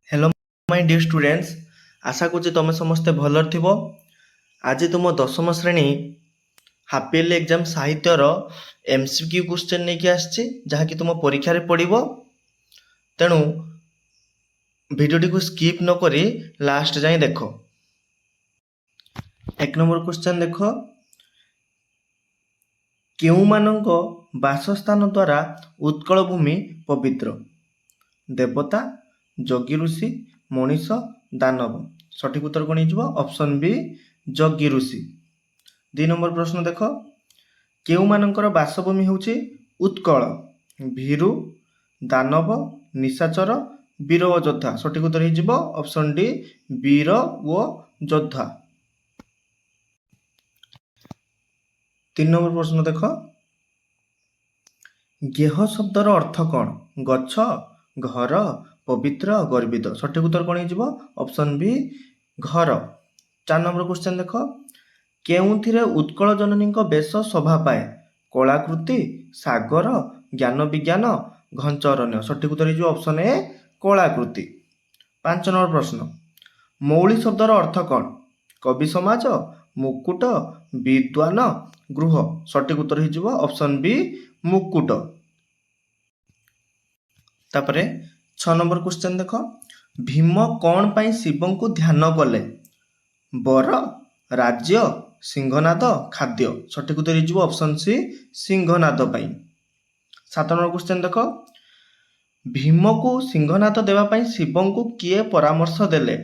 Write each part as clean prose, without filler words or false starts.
Hello my dear students, आशा करुच्ची तुम समस्ते भलर थिबो। आज तुम दशम श्रेणी हाफ इयरली एग्जाम साहित्यर एमसीक्यू क्वेश्चन नहीं आसछि जहाँकि तुम परीक्षा रे पड़िबो। तेणु भिडियोटी को स्किप न करी लास्ट जाए देख। एक नंबर क्वेश्चन देख, केउमानंक बासस्थान द्वारा उत्कल भूमि पवित्र? देवता, योगी ऋषि, मनीष, दानव। सठिक उत्तर कौन हो? ऑप्शन बी योगी ऋषि। 2 नंबर प्रश्न देख, केउमानंकर बासभूमि होछि उत्कल? भीरु, दानव, निशाचर, वीर व योद्धा। सठिक उत्तर हो ऑप्शन डी वीर व योद्धा। 3 नंबर प्रश्न देख, गेह शब्दर अर्थ कौन? गछ, घर, पवित्र, गर्वित। सठिक उत्तर कौन हो? ऑप्शन बी घर। 4 नंबर क्वेश्चन देख, केउथिरे उत्कल जननी बेश शोभा पाए? कलाकृति, सागर, ज्ञान विज्ञान, घंच अरण्य। सठिक उत्तर हो ऑप्शन ए कलाकृति। 5 नंबर प्रश्न, मौली शब्दर अर्थ कौन? कवि समाज, मुकुट, विद्वान, गृह। सठिक उत्तर हो ऑप्शन बी मुकुट। तापरे 6 नंबर क्वेश्चन देख, भीम कौन पाई शिव को ध्यान कले? वर, राज्य, सिंहनाद, खाद्य। सठिक उत्तर हो ऑप्शन सी सिंहनाद पाई। 7 नंबर क्वेश्चन देख, भीम को सिंहनाद देवाई शिव को किए परामर्श देले?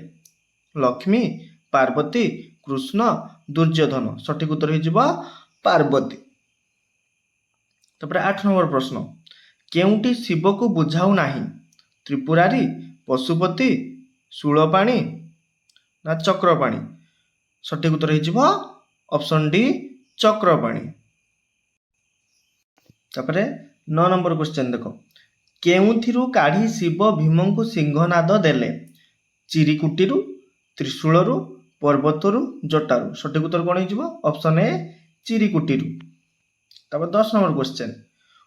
लक्ष्मी, पार्वती, कृष्ण, दुर्योधन। सठिक उत्तर हो पार्वती। तापर 8 नंबर प्रश्न, केउटी शिव को बुझाऊ नाही? त्रिपुरारी, पशुपति, शूलपाणी ना चक्रपाणी। सठिक उत्तर हो ऑप्शन डी चक्रपाणी। तापर 9 नंबर क्वेश्चन देख, केउथिरु काढ़ी शिव भीम को सिंहनाद देले? चिरिकुटीरु, त्रिशूलरु, पर्वतरु, जटारु। सठिक उत्तर कौन हो? ऑप्शन ए चिरिकुटीरु। तापर 10 नंबर क्वेश्चन,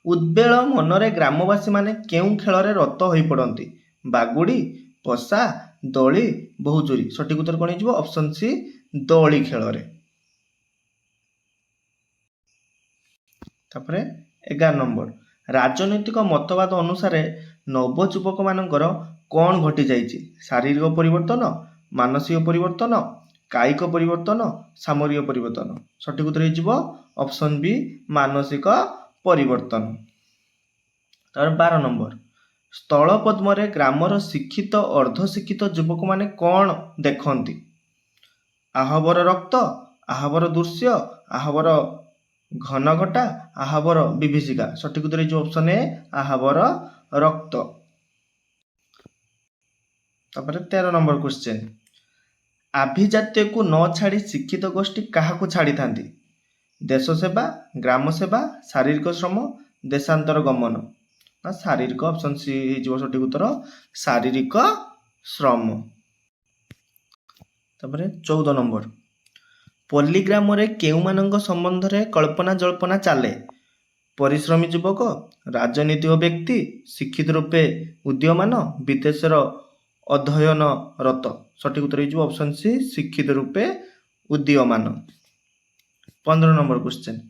उद्वेल मनरे ग्रामवासी माने केउ खेल रत हो पड़ती? बागुड़ी, पशा, दली, बहुचोरी। सठिक उत्तर कौन हो? ऑप्शन सी दली खेल। तापर 11 नंबर, राजनैतिक मतवाद अनुसार नवजुवक मानकर कौन घटी जाइए? शारीरिक परिवर्तन, मानसिक परिवर्तन, कायिक परिवर्तन, सामरिक परिवर्तन। सठिक उत्तर हो ऑप्शन बी मानसिक परिवर्तन। तार 12 नंबर, स्थल पद्मरे ग्रामर शिक्षित अर्धशिक्षित युवक माने कौन देखती? आहबर रक्त, आहबर दृश्य, आहबर घन घटा, आहबर विभीषिका। सठिक उत्तर हो ऑप्शन ए आहबर रक्त। तापर 13 नंबर क्वेश्चन, आभिजात्य को न छाड़ी शिक्षित गोष्ठी क्या छाड़ी था? देश सेवा, ग्राम सेवा, शारीरिक श्रम, देशांतर गमन। ना शारीरिक। ऑप्शन सी हो सठिक उत्तर शारीरिक श्रम। तापर 14 नंबर, पल्लीग्राम केउमानंक संबंध रे कल्पना जल्पना चले? परिश्रमी युवक, राजनीतिक व्यक्ति, शिक्षित रूपे उदीयमान, विदेशर अध्ययनरत। सठिक उत्तर हो ऑप्शन सी शिक्षित रूपे उदीयमान। 15 नंबर क्वेश्चन,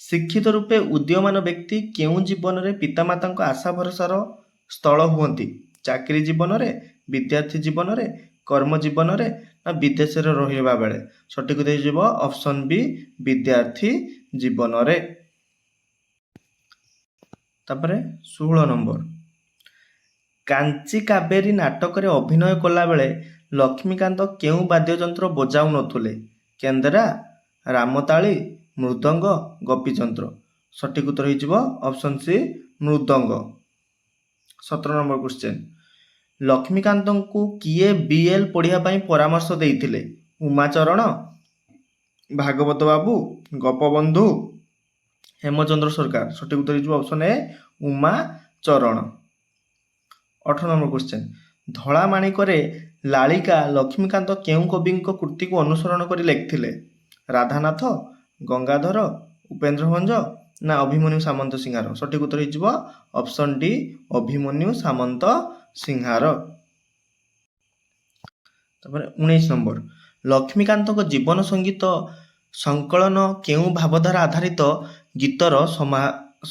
शिक्षित रूपे उदीयमान व्यक्ति केउ जीवन रे पितामाता आशा भरसार स्थल हुअନ୍ତି? चाकरी जीवन रे, विद्यार्थी जीवन रे, कर्म जीवन रे ना विदेश रे रहिबा बेले। सठिक उत्तर हो ऑप्शन बी विद्यार्थी जीवन रे। तापर 16 नंबर, कांची कावेरी नाटक रे अभिनय कला बेले लक्ष्मीकांत केउ वाद्ययंत्र बजाऊ नथुले? केंद्रा, रामताली, मृदंग, गोपीचंद्र। सठिक उत्तर हो ऑप्शन सी मृदंग। 17 नंबर क्वेश्चन, लक्ष्मीकांत को किए बीएल पढ़िया परामर्श देइथिले? उमाचरण, भागवत बाबू, गोपबंधु, हेमचंद्र सरकार। सठिक उत्तर हो ऑप्शन ए उमाचरण। 18 नंबर क्वेश्चन, धला माणिकरे लालिका लक्ष्मीकांत केउ कवि कृति को अनुसरण कर लिखिले? राधानाथ, गंगाधर, उपेन्द्र भंज ना अभिमन्यु सामंत सिंहार। सठिक उत्तर हो ऑप्शन डी अभिमन्यु सामंत सिंहार। ତାପରେ 19 ନମ୍ବର ଲକ୍ଷ୍ମୀକାନ୍ତଙ୍କ ଜୀବନ ସଙ୍ଗୀତ ସଂକଳନ କେଉଁ ଭାବଧାରା ଆଧାରିତ ଗୀତର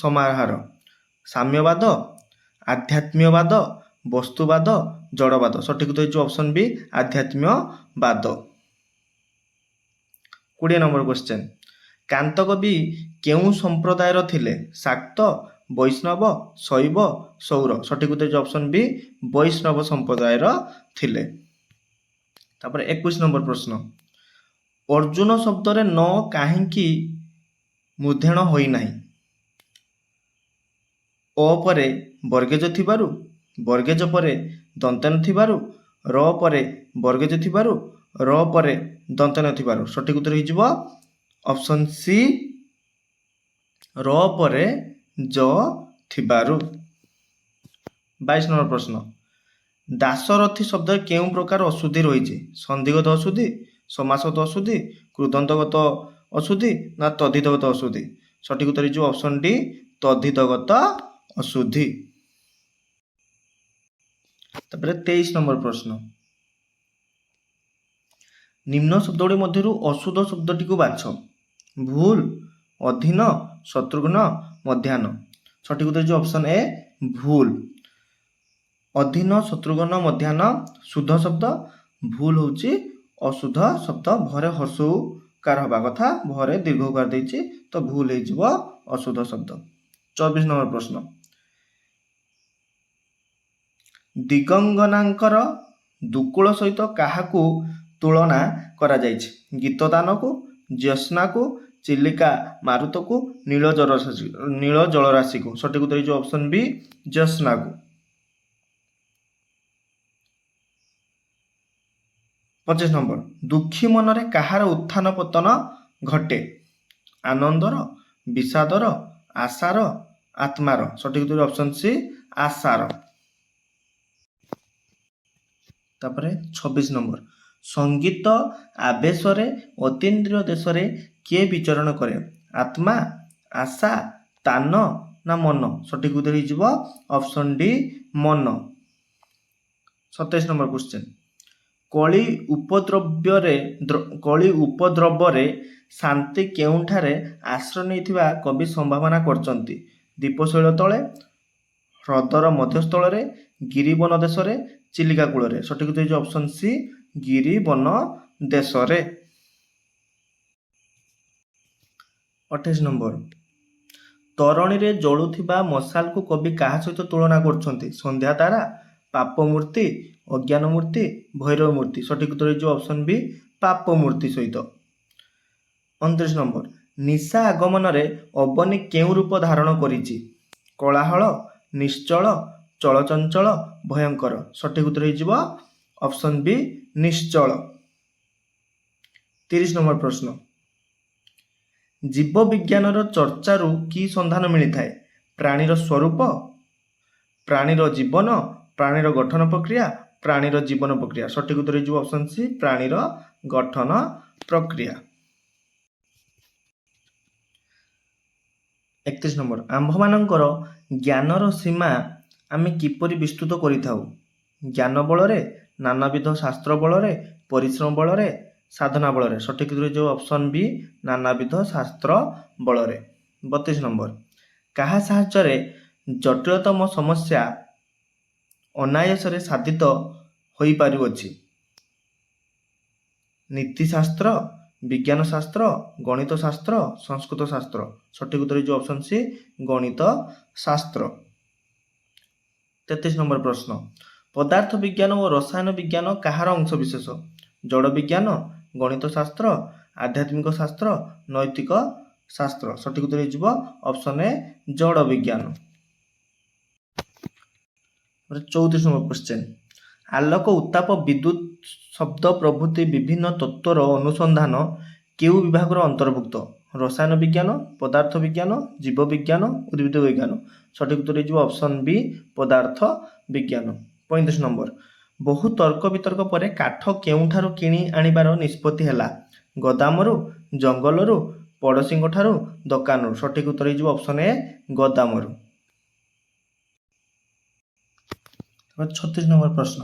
ସମାହାର? ସାମ୍ୟବାଦ, ଆଧ୍ୟାତ୍ମ୍ୟବାଦ, ବସ୍ତୁବାଦ, ଜଡ଼ବାଦ। ସଠିକ ଉତ୍ତର ହେଉଛି ଅପସନ୍ ବି ଆଧ୍ୟାତ୍ମ୍ୟବାଦ। 20 ନମ୍ବର କ୍ୱେଶ୍ଚେନ୍ କାନ୍ତ କବି କେଉଁ ସମ୍ପ୍ରଦାୟର ଥିଲେ? ଶାକ୍ତ, ବୈଷ୍ଣବ, ଶୈବ, ସୌର। ସଠିକ ଉତ୍ତର ହେଉଛି ଅପସନ୍ ବି ବୈଷ୍ଣବ ସମ୍ପ୍ରଦାୟର ଥିଲେ। ତାପରେ 21 ନମ୍ବର ପ୍ରଶ୍ନ ଅର୍ଜୁନ ଶବ୍ଦରେ ନ କାହିଁକି ମୂର୍ଦ୍ଧେଣ ହୋଇନାହିଁ? ଅ ପରେ ବର୍ଗେଜ ଥିବାରୁ, ବର୍ଗେଜ ପରେ ଦନ୍ତେନ ଥିବାରୁ, ର ପରେ ବର୍ଗେଜ ଥିବାରୁ, ର ପରେ ଦନ୍ତେନ ଥିବାରୁ। ସଠିକ ଉତ୍ତର ହେଇଯିବ ଅପସନ୍ ସି ର ପରେ ଜ ଥିବାରୁ। 22 ନମ୍ବର ପ୍ରଶ୍ନ ଦାଶରଥୀ ଶବ୍ଦରେ କେଉଁ ପ୍ରକାର ଅଶୁଦ୍ଧି ରହିଛି? ସନ୍ଧିଗତ ଅଶୁଦ୍ଧି, ସମାସଗତ ଅଶୁଦ୍ଧି, କୃଦନ୍ତଗତ ଅଶୁଦ୍ଧି ନା ତଦ୍ଧିତଗତ ଅଶୁଦ୍ଧି? ସଠିକ ଉତ୍ତର ହେଇଯିବ ଅପସନ୍ ଡି ତଦ୍ଧିତଗତ ଅଶୁଦ୍ଧି। ତାପରେ 23 ନମ୍ବର ପ୍ରଶ୍ନ ନିମ୍ନ ଶବ୍ଦଗୁଡ଼ିକ ମଧ୍ୟରୁ ଅଶୁଦ୍ଧ ଶବ୍ଦଟିକୁ ବାଛ। ଭୁଲ, ଅଧୀନ, ଶତ୍ରୁଘ୍ନ, ମଧ୍ୟାହ୍ନ। ସଠିକ ଉତ୍ତର ହେଉଛି ଅପସନ୍ ଏ ଭୁଲ। ଅଧୀନ, ଶତ୍ରୁଘ୍ନ, ମଧ୍ୟାହ୍ନ ଶୁଦ୍ଧ ଶବ୍ଦ, ଭୁଲ ହେଉଛି ଅଶୁଦ୍ଧ ଶବ୍ଦ। ଭରେ ହର୍ଷଉକାର ହେବା କଥା, ଭରେ ଦୀର୍ଘଉକାର ଦେଇଛି ତ ଭୁଲ ହେଇଯିବ ଅଶୁଦ୍ଧ ଶବ୍ଦ। 24 ନମ୍ବର ପ୍ରଶ୍ନ ଦିଗଙ୍ଗନାଙ୍କର ଦୁକୁଳ ସହିତ କାହାକୁ ତୁଳନା କରାଯାଇଛି? ଗୀତଦାନକୁ, ଜ୍ୟୋତ୍ସ୍ନାକୁ, ଚିଲିକା ମାରୁତକୁ, ନୀଳ ଜଳରାଶିକୁ। ସଠିକ ଉତ୍ତର ହେଇଯିବ ଅପସନ୍ ବି ଜ୍ୟୋତ୍ସ୍ନାକୁ। 25 ନମ୍ବର ଦୁଃଖୀ ମନରେ କାହାର ଉତ୍ଥାନ ପତନ ଘଟେ? ଆନନ୍ଦର, ବିଷାଦର, ଆଶାର, ଆତ୍ମାର। ସଠିକ ଉତ୍ତର ଅପସନ୍ ସି ଆଶାର। ତାପରେ 26 ନମ୍ବର ସଙ୍ଗୀତ ଆବେଶରେ ଅତୀନ୍ଦ୍ରିୟ ଦେଶରେ କିଏ ବିଚରଣ କରେ? ଆତ୍ମା, ଆଶା, ତାନ ନା ମନ? ସଠିକ ଉତ୍ତର ହେଇଯିବ ଅପସନ୍ ଡି ମନ। 27 ନମ୍ବର କ୍ୱେଶ୍ଚେନ୍ କଳି ଉପଦ୍ରବରେ ଶାନ୍ତି କେଉଁଠାରେ ଆଶ୍ରୟ ନେଇଥିବା କବି ସମ୍ଭାବନା କରିଛନ୍ତି? ଦୀପଶୈଳ ତଳେ, ହ୍ରଦର ମଧ୍ୟସ୍ଥଳରେ, ଗିରିବନ ଦେଶରେ, ଚିଲିକା କୂଳରେ। ସଠିକ ଉତ୍ତର ହେଉଛି ଅପସନ୍ ସି ଗିରିବନ ଦେଶରେ। 28 ନମ୍ବର ତରଣୀରେ ଜଳୁଥିବା ମଶାଲକୁ କବି କାହା ସହିତ ତୁଳନା କରୁଛନ୍ତି? ସନ୍ଧ୍ୟା ତାରା, ପାପ ମୂର୍ତ୍ତି, ଅଜ୍ଞାନ ମୂର୍ତ୍ତି, ଭୈରବ ମୂର୍ତ୍ତି। ସଠିକ ଉତ୍ତର ହେଇଯିବ ଅପସନ୍ ବି ପାପ ମୂର୍ତ୍ତି ସହିତ। 29 ନମ୍ବର ନିଶା ଆଗମନରେ ଅବନୀ କେଉଁ ରୂପ ଧାରଣ କରିଛି? କୋଳାହଳ, ନିଶ୍ଚଳ, ଚଳଚଞ୍ଚଳ, ଭୟଙ୍କର। ସଠିକ ଉତ୍ତର ହେଇଯିବ ଅପସନ୍ ବି ନିଶ୍ଚଳ। 30 ନମ୍ବର ପ୍ରଶ୍ନ ଜୀବ ବିଜ୍ଞାନର ଚର୍ଚ୍ଚାରୁ କି ସନ୍ଧାନ ମିଳିଥାଏ? ପ୍ରାଣୀର ସ୍ୱରୂପ, ପ୍ରାଣୀର ଜୀବନ, ପ୍ରାଣୀର ଗଠନ ପ୍ରକ୍ରିୟା, ପ୍ରାଣୀର ଜୀବନ ପ୍ରକ୍ରିୟା। ସଠିକ ଉତ୍ତର ହେଇଯିବ ଅପସନ୍ ସି ପ୍ରାଣୀର ଗଠନ ପ୍ରକ୍ରିୟା। 31 ନମ୍ବର ଆମ୍ଭମାନଙ୍କର ଜ୍ଞାନର ସୀମା ଆମେ କିପରି ବିସ୍ତୃତ କରିଥାଉ? ଜ୍ଞାନ ବଳରେ, ନାନାବିଧ ଶାସ୍ତ୍ର ବଳରେ, ପରିଶ୍ରମ ବଳରେ, ସାଧନା ବଳରେ। ସଠିକ ଉତ୍ତର ହେଇଯିବ ଅପସନ୍ ବି ନାନାବିଧ ଶାସ୍ତ୍ର ବଳରେ। 32 ନମ୍ବର କାହା ସାହାଯ୍ୟରେ ଜଟିଳତମ ସମସ୍ୟା ଅନାୟାସରେ ସାଧିତ ହୋଇପାରୁଅଛି? ନୀତିଶାସ୍ତ୍ର, ବିଜ୍ଞାନ ଶାସ୍ତ୍ର, ଗଣିତ ଶାସ୍ତ୍ର, ସଂସ୍କୃତ ଶାସ୍ତ୍ର। ସଠିକ ଉତ୍ତର ହେଇଯିବ ଅପସନ୍ ସି ଗଣିତ ଶାସ୍ତ୍ର। 33 ନମ୍ବର ପ୍ରଶ୍ନ ପଦାର୍ଥ ବିଜ୍ଞାନ ଓ ରସାୟନ ବିଜ୍ଞାନ କାହାର ଅଂଶବିଶେଷ? ଜଡ଼ ବିଜ୍ଞାନ, ଗଣିତ ଶାସ୍ତ୍ର, ଆଧ୍ୟାତ୍ମିକ ଶାସ୍ତ୍ର, ନୈତିକ ଶାସ୍ତ୍ର। ସଠିକ ଉତ୍ତର ହେଇଯିବ ଅପସନ୍ ଏ ଜଡ଼ ବିଜ୍ଞାନ। 34 ନମ୍ବର କ୍ୱେଶ୍ଚେନ୍ ଆଲୋକ, ଉତ୍ତାପ, ବିଦ୍ୟୁତ୍, ଶବ୍ଦ ପ୍ରଭୃତି ବିଭିନ୍ନ ତତ୍ତ୍ୱର ଅନୁସନ୍ଧାନ କେଉଁ ବିଭାଗର ଅନ୍ତର୍ଭୁକ୍ତ? ରସାୟନ ବିଜ୍ଞାନ, ପଦାର୍ଥ ବିଜ୍ଞାନ, ଜୀବ ବିଜ୍ଞାନ, ଉଦ୍ଭିଦ ବିଜ୍ଞାନ। ସଠିକ ଉତ୍ତର ହେଇଯିବ ଅପସନ୍ ବି ପଦାର୍ଥ ବିଜ୍ଞାନ। 35 ନମ୍ବର ବହୁ ତର୍କ ବିତର୍କ ପରେ କାଠ କେଉଁଠାରୁ କିଣି ଆଣିବାର ନିଷ୍ପତ୍ତି ହେଲା? ଗୋଦାମରୁ, ଜଙ୍ଗଲରୁ, ପଡ଼ୋଶୀଙ୍କ ଠାରୁ, ଦୋକାନରୁ। ସଠିକ ଉତ୍ତର ହେଇଯିବ ଅପସନ୍ ଏ ଗୋଦାମରୁ। 36 ନମ୍ବର ପ୍ରଶ୍ନ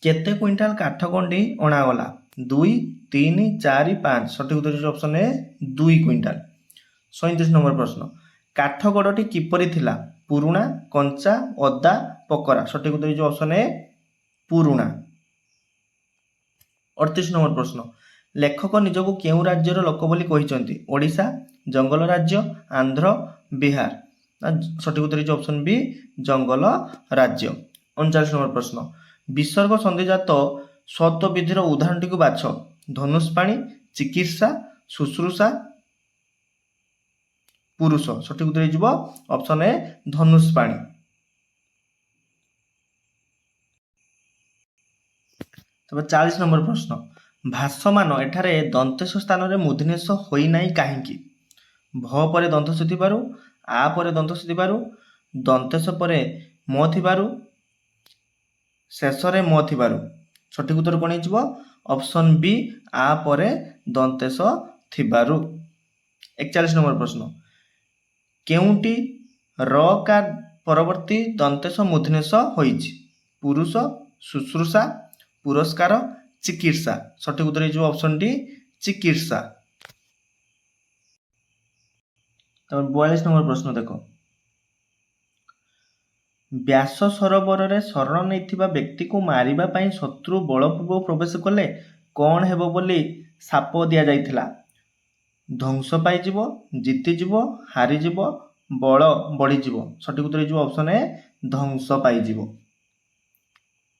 କେତେ କୁଇଣ୍ଟାଲ କାଠଗଣ୍ଡି ଅଣାଗଲା? 2, 3, 4, 5। ସଠିକ୍ ଉତ୍ତର ହେଉଛି ଅପସନ୍ ଏ 2 କୁଇଣ୍ଟାଲ। 37 নম্বର ପ୍ରଶ୍ନ। କାଠଗଡ଼ଟି କିପରି ଥିଲା? ପୁରୁଣା, କଞ୍ଚା, ଅଦା, ପକରା। ସଠିକ୍ ଉତ୍ତର ହେଉଛି ଅପସନ୍ ଏ ପୁରୁଣା। 38 নম্বର ପ୍ରଶ୍ନ। ଲେଖକ ନିଜକୁ କେଉଁ ରାଜ୍ୟର ଲୋକ ବୋଲି କହିଛନ୍ତି? ଓଡ଼ିଶା, ଜଙ୍ଗଲ ରାଜ୍ୟ, ଆନ୍ଧ୍ର, ବିହାର। ସଠିକ୍ ଉତ୍ତର ହେଉଛି ଅପସନ୍ ବି ଜଙ୍ଗଲ ରାଜ୍ୟ। 39 নম্বର ପ୍ରଶ୍ନ। ବିସର୍ଗ ସନ୍ଧିଜାତ ସ୍ୱତ୍ୱ ବିଧିର ଉଦାହରଣଟିକୁ ବାଛ। ଧନୁଷ୍ପାଣି, ଚିକିତ୍ସା, ଶୁଶ୍ରୂଷା, ପୁରୁଷ। ସଠିକ୍ ଉତ୍ତର ହେଇଯିବ ଅପସନ୍ ଏ ଧନୁଷ୍ପାଣି। ତାପରେ 40 নম্বର ପ୍ରଶ୍ନ। ଭାସମାନ ଏଠାରେ ଦନ୍ତେଶ ସ୍ଥାନରେ ମୂର୍ଧନ୍ୟଷ ହୋଇନାହିଁ କାହିଁକି? ଭ ପରେ ଦନ୍ତସ ଥିବାରୁ, ଆ ପରେ ଦନ୍ତସ ଥିବାରୁ, ଦନ୍ତେଶ ପରେ ମ ଥିବାରୁ, ଶେଷରେ ମ ଥିବାରୁ। ସଠିକ୍ ଉତ୍ତର କ'ଣ ହେଇଯିବ? ଅପସନ୍ ବି ଆ ପରେ ଦନ୍ତେଶ ଥିବାରୁ। 41 নম্বର ପ୍ରଶ୍ନ। କେଉଁଟି ର କା ପରବର୍ତ୍ତୀ ଦନ୍ତେଶ ମୂର୍ଧନ୍ୟଷ ହୋଇଛି? ପୁରୁଷ, ଶୁଶ୍ରୂଷା, ପୁରସ୍କାର, ଚିକିତ୍ସା। ସଠିକ୍ ଉତ୍ତର ହେଇଯିବ ଅପସନ୍ ଡି ଚିକିତ୍ସା। ତାପରେ 42 নম্বର ପ୍ରଶ୍ନ ଦେଖ। ବ୍ୟାସ ସରୋବରରେ ଶରଣ ନେଇଥିବା ବ୍ୟକ୍ତିକୁ ମାରିବା ପାଇଁ ଶତ୍ରୁ ବଳପୂର୍ବକ ପ୍ରବେଶ କଲେ କ'ଣ ହେବ ବୋଲି ଶାପ ଦିଆଯାଇଥିଲା? ଧ୍ୱଂସ ପାଇଯିବ, ଜିତିଯିବ, ହାରିଯିବ, ବଳ ବଢ଼ିଯିବ। ସଠିକ୍ ଉତ୍ତର ହେଇଯିବ ଅପସନ୍ ଏ ଧ୍ୱଂସ ପାଇଯିବ।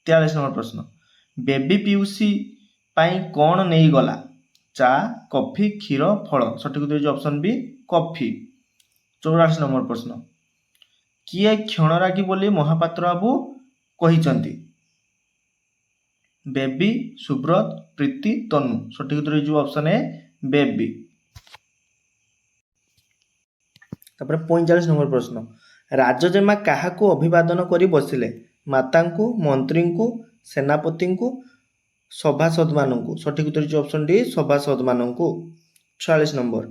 43 নম্বର ପ୍ରଶ୍ନ। ବେବି ପିଉସୀ ପାଇଁ କ'ଣ ନେଇଗଲା? ଚା, କଫି, କ୍ଷୀର, ଫଳ। ସଠିକ୍ ଉତ୍ତର ହେଇଯିବ ଅପସନ୍ ବି କଫି। 84 নম্বର ପ୍ରଶ୍ନ। କିଏ କ୍ଷଣରାଗୀ ବୋଲି ମହାପାତ୍ର ବାବୁ କହିଛନ୍ତି? ବେବି, ସୁବ୍ରତ, ପ୍ରୀତି, ତନୁ। ସଠିକ୍ ଉତ୍ତର ହେଇଯିବ ଅପସନ୍ ଏ ବେବି। ତାପରେ 45 নম্বର ପ୍ରଶ୍ନ। ରାଜଜେମା କାହାକୁ ଅଭିବାଦନ କରି ବସିଲେ? ମାତାଙ୍କୁ, ମନ୍ତ୍ରୀଙ୍କୁ, ସେନାପତିଙ୍କୁ, ସଭାସଦମାନଙ୍କୁ। ସଠିକ୍ ଉତ୍ତର ହେଉଛି ଅପସନ୍ ଡି ସଭାସଦମାନଙ୍କୁ। 46 নম্বର।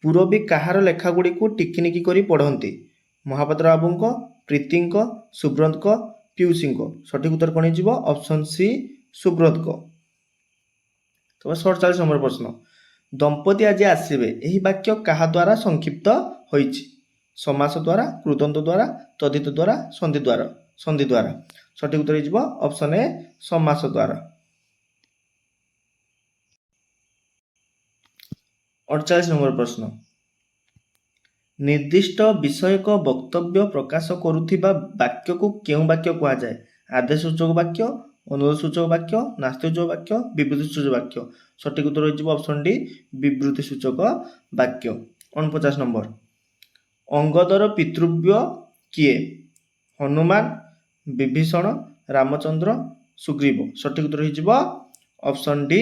ପୁରବୀ କାହାର ଲେଖାଗୁଡ଼ିକୁ ଟିକିନିକି କରି ପଢ଼ନ୍ତି? ମହାପାତ୍ର ବାବୁଙ୍କ, ପ୍ରୀତିଙ୍କ, ସୁବ୍ରତଙ୍କ, ପିଉସୀଙ୍କ। ସଠିକ୍ ଉତ୍ତର କ'ଣ ହେଇଯିବ? ଅପସନ୍ ସି ସୁବ୍ରତଙ୍କ। ତାପରେ 47 নম্বର ପ୍ରଶ୍ନ। ଦମ୍ପତି ଆଜି ଆସିବେ ଏହି ବାକ୍ୟ କାହା ଦ୍ୱାରା ସଂକ୍ଷିପ୍ତ ହୋଇଛି? ସମାସ ଦ୍ୱାରା, କୃଦନ୍ତ ଦ୍ୱାରା, ତଦ୍ଧିତ ଦ୍ୱାରା, ସନ୍ଧି ଦ୍ୱାରା। ସଠିକ୍ ଉତ୍ତର ହେଇଯିବ ଅପସନ୍ ଏ ସମାସ ଦ୍ୱାରା। 48 নম্বର ପ୍ରଶ୍ନ। ନିର୍ଦ୍ଦିଷ୍ଟ ବିଷୟକ ବକ୍ତବ୍ୟ ପ୍ରକାଶ କରୁଥିବା ବାକ୍ୟକୁ କେଉଁ ବାକ୍ୟ କୁହାଯାଏ? ଆଦେଶ ସୂଚକ ବାକ୍ୟ, ଅନୁରୋଧ ସୂଚକ ବାକ୍ୟ, ନାସ୍ତି ସୂଚକ ବାକ୍ୟ, ବିବୃତ୍ତି ସୂଚକ ବାକ୍ୟ। ସଠିକ୍ ଉତ୍ତର ହୋଇଯିବ ଅପସନ୍ ଡି ବିବୃତ୍ତି ସୂଚକ ବାକ୍ୟ। 49 নম্বର। ଅଙ୍ଗଦର ପିତୃବ୍ୟ କିଏ? ହନୁମାନ, ବିଭୀଷଣ, ରାମଚନ୍ଦ୍ର, ସୁଗ୍ରୀବ। ସଠିକ୍ ଉତ୍ତର ହୋଇଯିବ ଅପସନ୍ ଡି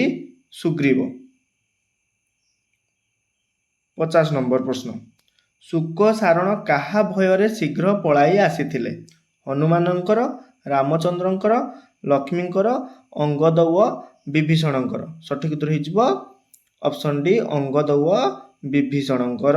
ସୁଗ୍ରୀବ। 50 নম্বର ପ୍ରଶ୍ନ। ଶୁକ ସାରଣ କାହା ଭୟରେ ଶୀଘ୍ର ପଳାଇ ଆସିଥିଲେ? ହନୁମାନଙ୍କର, ରାମଚନ୍ଦ୍ରଙ୍କର, ଲକ୍ଷ୍ମୀଙ୍କର, ଅଙ୍ଗଦ ଓ ବିଭୀଷଣଙ୍କର। ସଠିକ୍ ଉତ୍ତର ହୋଇଯିବ ଅପସନ୍ ଡି ଅଙ୍ଗଦ ଓ ବିଭୀଷଣଙ୍କର।